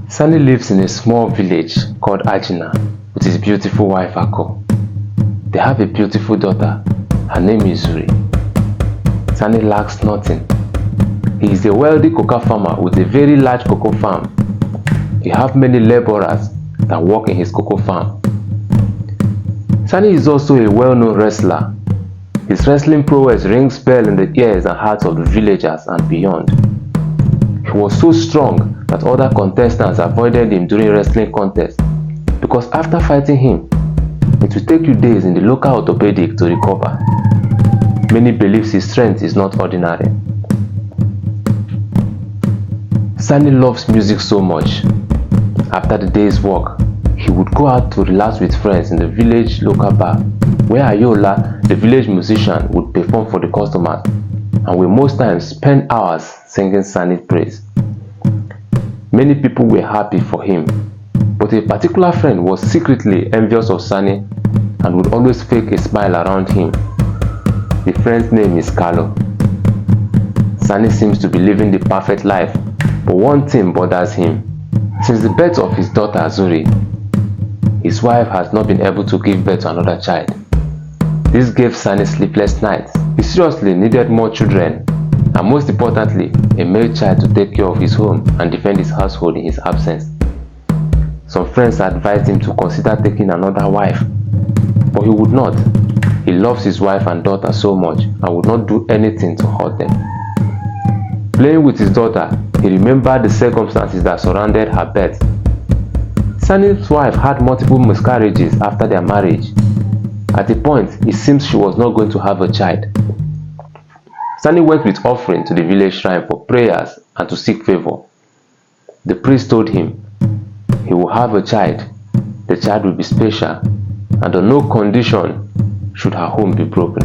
Sani lives in a small village called Ajina with his beautiful wife Ako. They have a beautiful daughter. Her name is Zuri. Sani lacks nothing. He is a wealthy cocoa farmer with a very large cocoa farm. He has many laborers that work in his cocoa farm. Sani is also a well-known wrestler. His wrestling prowess rings bell in the ears and hearts of the villagers and beyond. He was so strong that other contestants avoided him during wrestling contests because after fighting him, it will take you days in the local orthopedic to recover. Many believe his strength is not ordinary. Sani loves music so much. After the day's work, he would go out to relax with friends in the village local bar, where Ayola, the village musician, would perform for the customers and will most times spend hours singing Sani's praise. Many people were happy for him, but a particular friend was secretly envious of Sani and would always fake a smile around him. The friend's name is Carlo. Sani seems to be living the perfect life, but one thing bothers him. Since the birth of his daughter Zuri, his wife has not been able to give birth to another child. This gave Sani sleepless nights. He seriously needed more children, and most importantly, a male child to take care of his home and defend his household in his absence. Some friends advised him to consider taking another wife, but he would not. He loves his wife and daughter so much and would not do anything to hurt them. Playing with his daughter, he remembered the circumstances that surrounded her birth. Sani's wife had multiple miscarriages after their marriage. At a point, it seems she was not going to have a child. Sani went with offering to the village shrine for prayers and to seek favor. The priest told him he will have a child, the child will be special, and on no condition should her home be broken.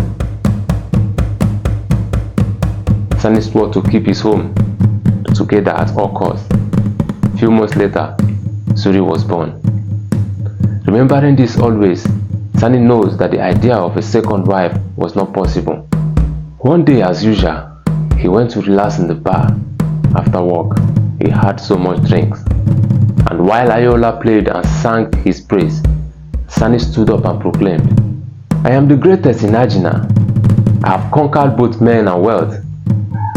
Sani swore to keep his home together at all costs. A few months later, Zuri was born. Remembering this always, Sani knows that the idea of a second wife was not possible. One day, as usual, he went to relax in the bar. After work, he had so much drinks. And while Ayola played and sang his praise, Sani stood up and proclaimed, "I am the greatest in Ajina. I have conquered both men and wealth.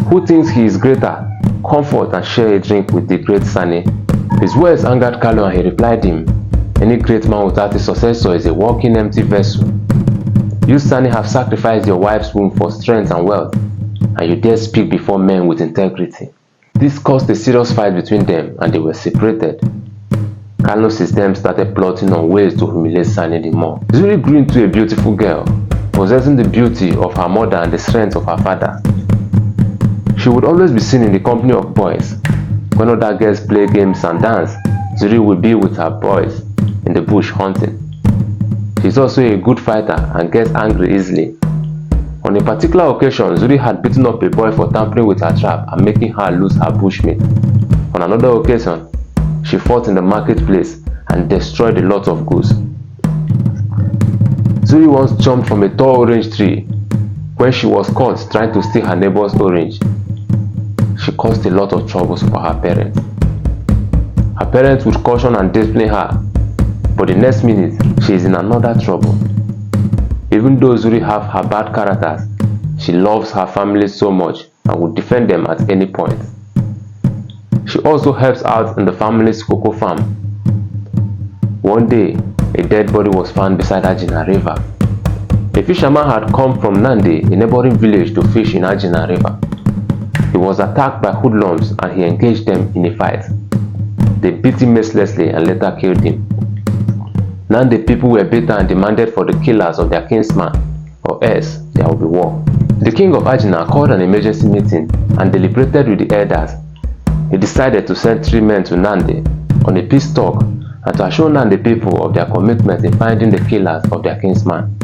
Who thinks he is greater? Come forth and share a drink with the great Sani." His words angered Carlo and he replied him, "Any great man without a successor is a walking empty vessel. You, Sani, have sacrificed your wife's womb for strength and wealth, and you dare speak before men with integrity." This caused a serious fight between them and they were separated. Carlo's system started plotting on ways to humiliate Sani the more. Zuri grew into a beautiful girl, possessing the beauty of her mother and the strength of her father. She would always be seen in the company of boys. When other girls play games and dance, Zuri would be with her boys in the bush hunting. She is also a good fighter and gets angry easily. On a particular occasion, Zuri had beaten up a boy for tampering with her trap and making her lose her bushmeat. On another occasion, she fought in the marketplace and destroyed a lot of goods. Zuri once jumped from a tall orange tree when she was caught trying to steal her neighbor's orange. She caused a lot of troubles for her parents. Her parents would caution and discipline her, but the next minute, she is in another trouble. Even though Zuri have her bad characters, she loves her family so much and would defend them at any point. She also helps out in the family's cocoa farm. One day, a dead body was found beside Ajina River. A fisherman had come from Nandi, a neighboring village, to fish in Ajina River. He was attacked by hoodlums and he engaged them in a fight. They beat him mercilessly and later killed him. Now the people were bitter and demanded for the killers of their kinsman, or else there will be war. The king of Ajina called an emergency meeting and deliberated with the elders. He decided to send 3 men to Nandi on a peace talk and to assure Nandi people of their commitment in finding the killers of their kinsman.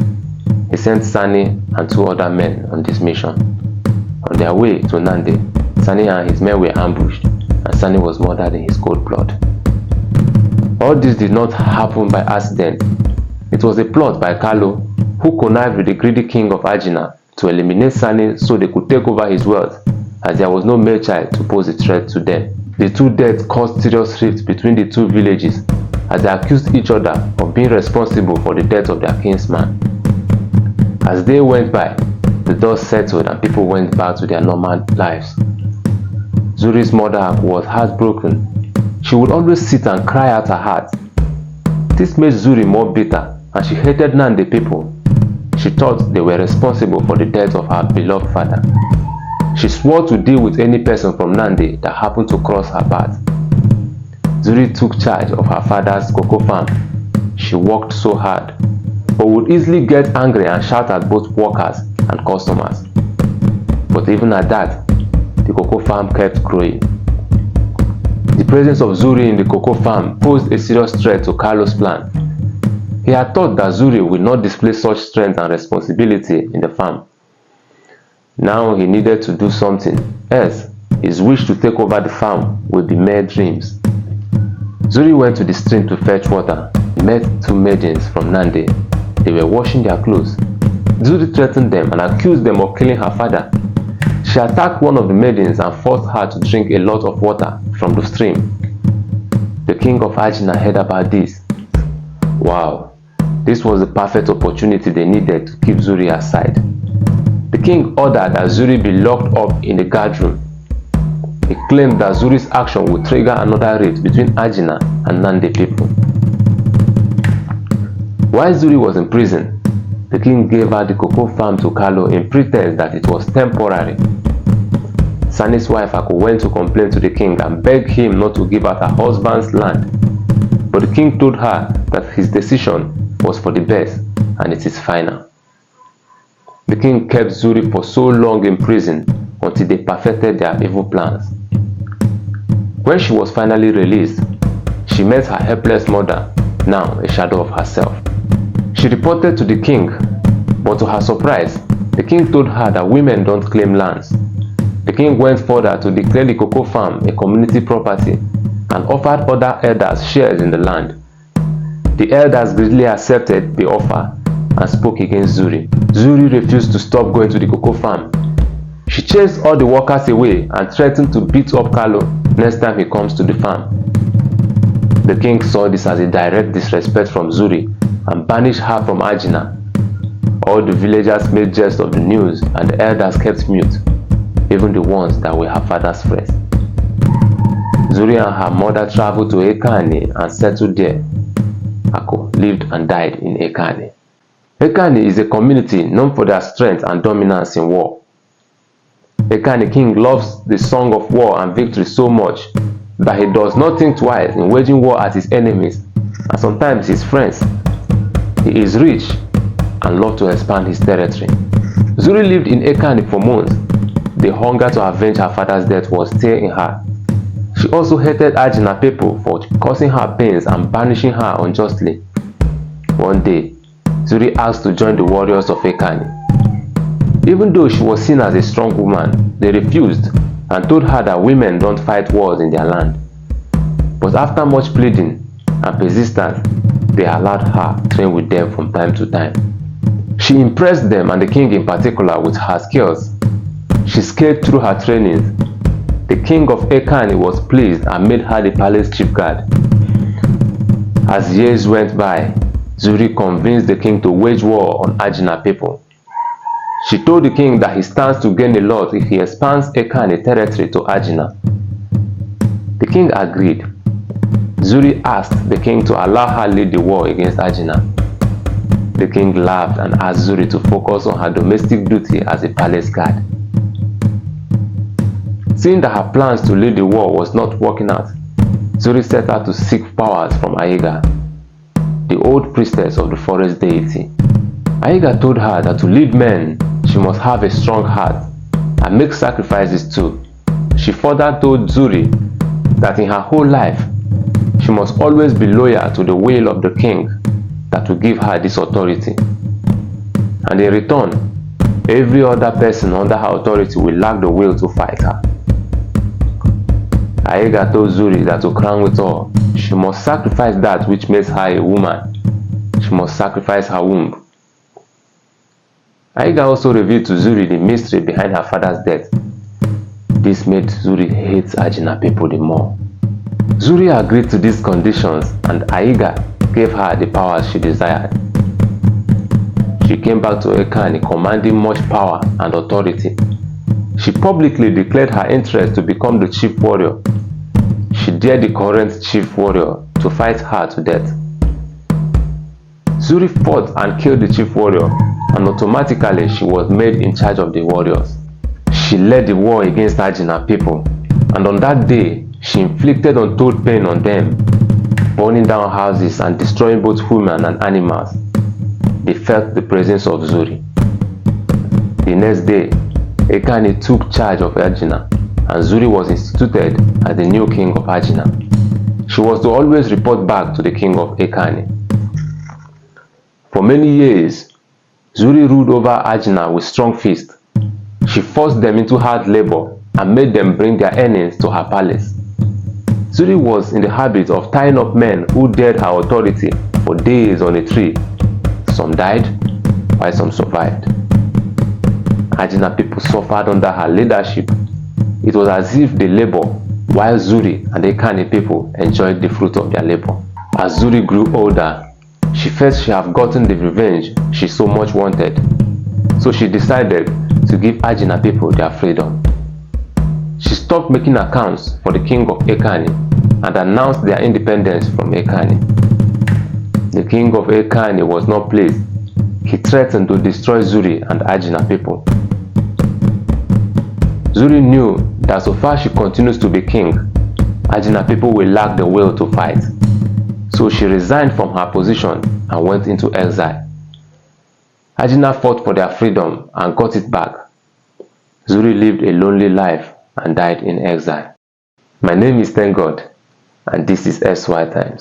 He sent Sani and 2 other men on this mission. On their way to Nandi, Sani and his men were ambushed and Sani was murdered in his cold blood. All this did not happen by accident. It was a plot by Carlo, who connived with the greedy king of Ajina to eliminate Sani so they could take over his wealth, as there was no male child to pose a threat to them. The two deaths caused serious rifts between the two villages as they accused each other of being responsible for the death of their kinsman. As days went by, the dust settled and people went back to their normal lives. Zuri's mother was heartbroken. She would always sit and cry out her heart. This made Zuri more bitter, and she hated Nande people. She thought they were responsible for the death of her beloved father. She swore to deal with any person from Nande that happened to cross her path. Zuri took charge of her father's cocoa farm. She worked so hard, but would easily get angry and shout at both workers and customers. But even at that, the cocoa farm kept growing. The presence of Zuri in the cocoa farm posed a serious threat to Carlo's plan. He had thought that Zuri would not display such strength and responsibility in the farm. Now he needed to do something, else his wish to take over the farm would be mere dreams. Zuri went to the stream to fetch water. He met two maidens from Nande. They were washing their clothes. Zuri threatened them and accused them of killing her father. She attacked one of the maidens and forced her to drink a lot of water from the stream. The king of Ajina heard about this. Wow, this was the perfect opportunity they needed to keep Zuri aside. The king ordered that Zuri be locked up in the guard room. He claimed that Zuri's action would trigger another rift between Ajina and Nande people. While Zuri was in prison, the king gave her the cocoa farm to Carlo in pretense that it was temporary. Sani's wife Ako went to complain to the king and begged him not to give out her husband's land. But the king told her that his decision was for the best and it is final. The king kept Zuri for so long in prison until they perfected their evil plans. When she was finally released, she met her helpless mother, now a shadow of herself. She reported to the king, but to her surprise, the king told her that women don't claim lands. The king went further to declare the cocoa farm a community property and offered other elders shares in the land. The elders greatly accepted the offer and spoke against Zuri. Zuri refused to stop going to the cocoa farm. She chased all the workers away and threatened to beat up Carlo next time he comes to the farm. The king saw this as a direct disrespect from Zuri and banished her from Ajina. All the villagers made jest of the news and the elders kept mute, even the ones that were her father's friends. Zuri and her mother traveled to Ekane and settled there. Ako lived and died in Ekane. Ekane is a community known for their strength and dominance in war. Ekane king loves the song of war and victory so much that he does not think twice in waging war at his enemies and sometimes his friends. He is rich and loved to expand his territory. Zuri lived in Ekane for months. The hunger to avenge her father's death was still in her. She also hated Ajina people for causing her pains and banishing her unjustly. One day, Zuri asked to join the warriors of Ekane. Even though she was seen as a strong woman, they refused and told her that women don't fight wars in their land. But after much pleading and persistence, they allowed her to train with them from time to time. She impressed them and the king in particular with her skills. She scaled through her trainings. The king of Ekane was pleased and made her the palace chief guard. As years went by, Zuri convinced the king to wage war on Ajina people. She told the king that he stands to gain a lot if he expands Ekane territory to Ajina. The king agreed. Zuri asked the king to allow her lead the war against Ajina. The king laughed and asked Zuri to focus on her domestic duty as a palace guard. Seeing that her plans to lead the war was not working out, Zuri set out to seek powers from Aiga, the old priestess of the forest deity. Aiga told her that to lead men, she must have a strong heart and make sacrifices too. She further told Zuri that in her whole life, she must always be loyal to the will of the king that will give her this authority. And in return, every other person under her authority will lack the will to fight her. Aiga told Zuri that to crown with all, she must sacrifice that which makes her a woman. She must sacrifice her womb. Aiga also revealed to Zuri the mystery behind her father's death. This made Zuri hate Ajina people the more. Zuri agreed to these conditions and Aiga gave her the powers she desired. She came back to Ekani commanding much power and authority. She publicly declared her interest to become the chief warrior. She dared the current chief warrior to fight her to death. Zuri fought and killed the chief warrior, and automatically she was made in charge of the warriors. She led the war against Ajina people, and on that day, she inflicted untold pain on them, burning down houses and destroying both human and animals. They felt the presence of Zuri. The next day, Ekani took charge of Ajina, and Zuri was instituted as the new king of Ajina. She was to always report back to the king of Ekani. For many years, Zuri ruled over Ajina with strong fist. She forced them into hard labor and made them bring their earnings to her palace. Zuri was in the habit of tying up men who dared her authority for days on a tree. Some died, while some survived. Ajina people suffered under her leadership. It was as if they labored, while Zuri and the Ekani people enjoyed the fruit of their labor. As Zuri grew older, she felt she had gotten the revenge she so much wanted, so she decided to give Ajina people their freedom. She stopped making accounts for the king of Ekani and announced their independence from Ekani. The king of Ekani was not pleased. He threatened to destroy Zuri and Ajina people. Zuri knew that so far she continues to be king, Ajina people will lack the will to fight. So she resigned from her position and went into exile. Ajina fought for their freedom and got it back. Zuri lived a lonely life and died in exile. My name is Thank God, and this is SY Times.